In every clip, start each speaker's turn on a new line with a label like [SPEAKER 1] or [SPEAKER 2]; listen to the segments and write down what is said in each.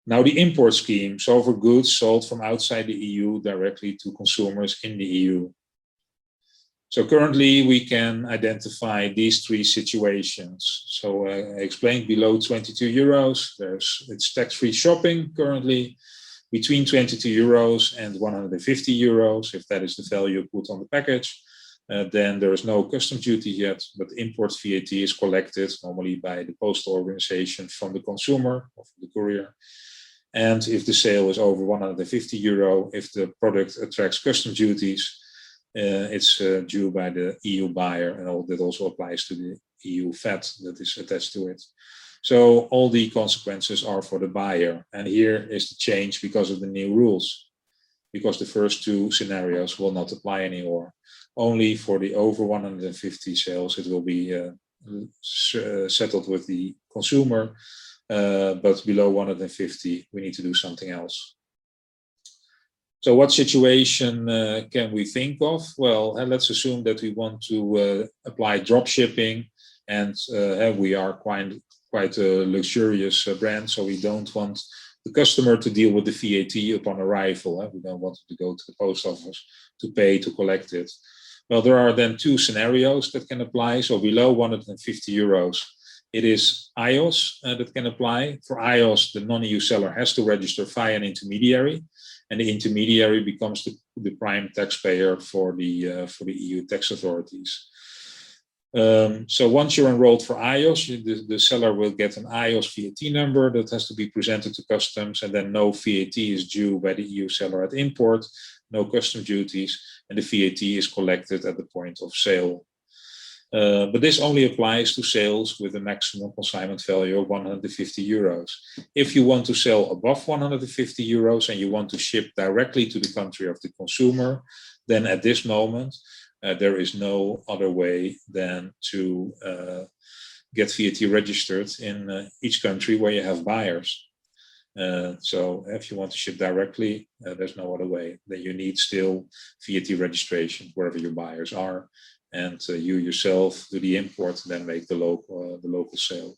[SPEAKER 1] Now the import scheme, so for goods sold from outside the EU directly to consumers in the EU. So currently we can identify these three situations. So I explained below 22 euros, it's tax-free shopping currently. Between 22 euros and 150 euros, if that is the value put on the package, then there is no custom duty yet, but import VAT is collected normally by the postal organization from the consumer or from the courier. And if the sale is over 150 euro, if the product attracts custom duties, it's due by the EU buyer, and that also applies to the EU VAT that is attached to it. So all the consequences are for the buyer. And here is the change because of the new rules, because the first two scenarios will not apply anymore. Only for the over 150 sales, it will be settled with the consumer, but below 150, we need to do something else. So what situation can we think of? Well, let's assume that we want to apply drop shipping, and we are quite a luxurious brand, so we don't want the customer to deal with the VAT upon arrival. We don't want to go to the post office to pay to collect it. Well, there are then two scenarios that can apply. So below 150 euros, it is IOSS that can apply. For IOSS, the non-EU seller has to register via an intermediary, and the intermediary becomes the prime taxpayer for the EU tax authorities. So once you're enrolled for IOSS, the seller will get an IOSS VAT number that has to be presented to customs, and then no VAT is due by the EU seller at import, no custom duties, and the VAT is collected at the point of sale. But this only applies to sales with a maximum consignment value of 150 euros. If you want to sell above 150 euros and you want to ship directly to the country of the consumer, then at this moment, there is no other way than to get VAT registered in each country where you have buyers. So if you want to ship directly, there's no other way. Then you need still VAT registration wherever your buyers are, and you yourself do the import, then make the local sale.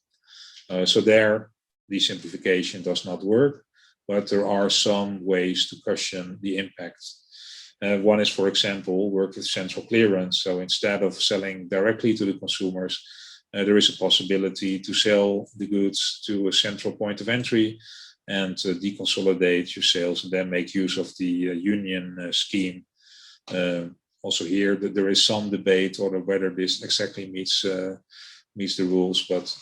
[SPEAKER 1] So there, the simplification does not work, but there are some ways to cushion the impact. One is, for example, work with central clearance. So instead of selling directly to the consumers, there is a possibility to sell the goods to a central point of entry and deconsolidate your sales, and then make use of the union scheme. Also here, that there is some debate on whether this exactly meets the rules, but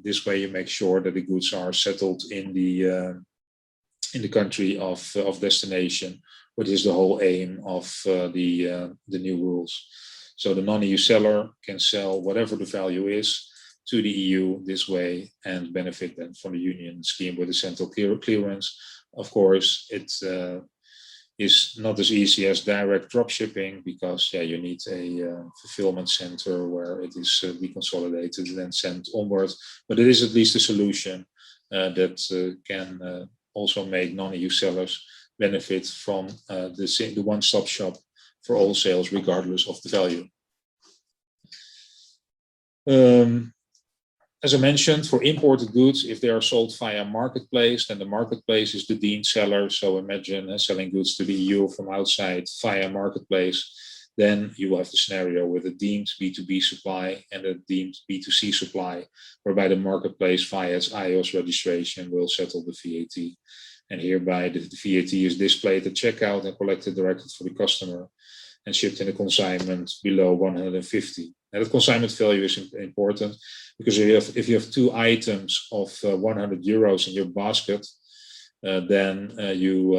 [SPEAKER 1] this way you make sure that the goods are settled in the country of destination, which is the whole aim of the new rules. So the non-EU seller can sell whatever the value is to the EU this way and benefit then from the union scheme with the central clearance. Of course, it is not as easy as direct drop shipping, because you need a fulfillment center where it is deconsolidated and then sent onward. But it is at least a solution that can also make non-EU sellers benefit from the one-stop shop for all sales, regardless of the value. As I mentioned, for imported goods, if they are sold via marketplace, then the marketplace is the deemed seller. So imagine selling goods to the EU from outside via marketplace. Then you will have the scenario with a deemed B2B supply and a deemed B2C supply, whereby the marketplace via its IOSS registration will settle the VAT. And hereby the VAT is displayed at checkout and collected directly for the customer and shipped in a consignment below 150. Now, the consignment value is important, because if you have two items of 100 euros in your basket, then you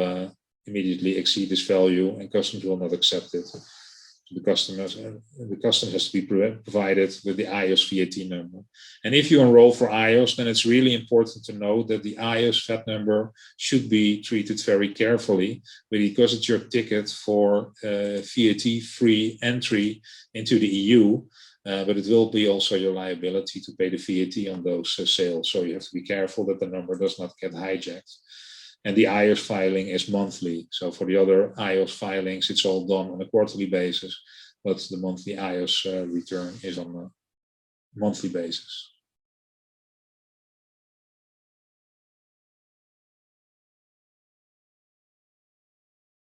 [SPEAKER 1] immediately exceed this value, and customs will not accept it. So the customs has to be provided with the IOSS VAT number. And if you enroll for IOSS, then it's really important to know that the IOSS VAT number should be treated very carefully, because it's your ticket for VAT-free entry into the EU. But it will be also your liability to pay the VAT on those sales. So you have to be careful that the number does not get hijacked. And the IOSS filing is monthly. So for the other IOSS filings, it's all done on a quarterly basis, but the monthly IOSS return is on a monthly basis.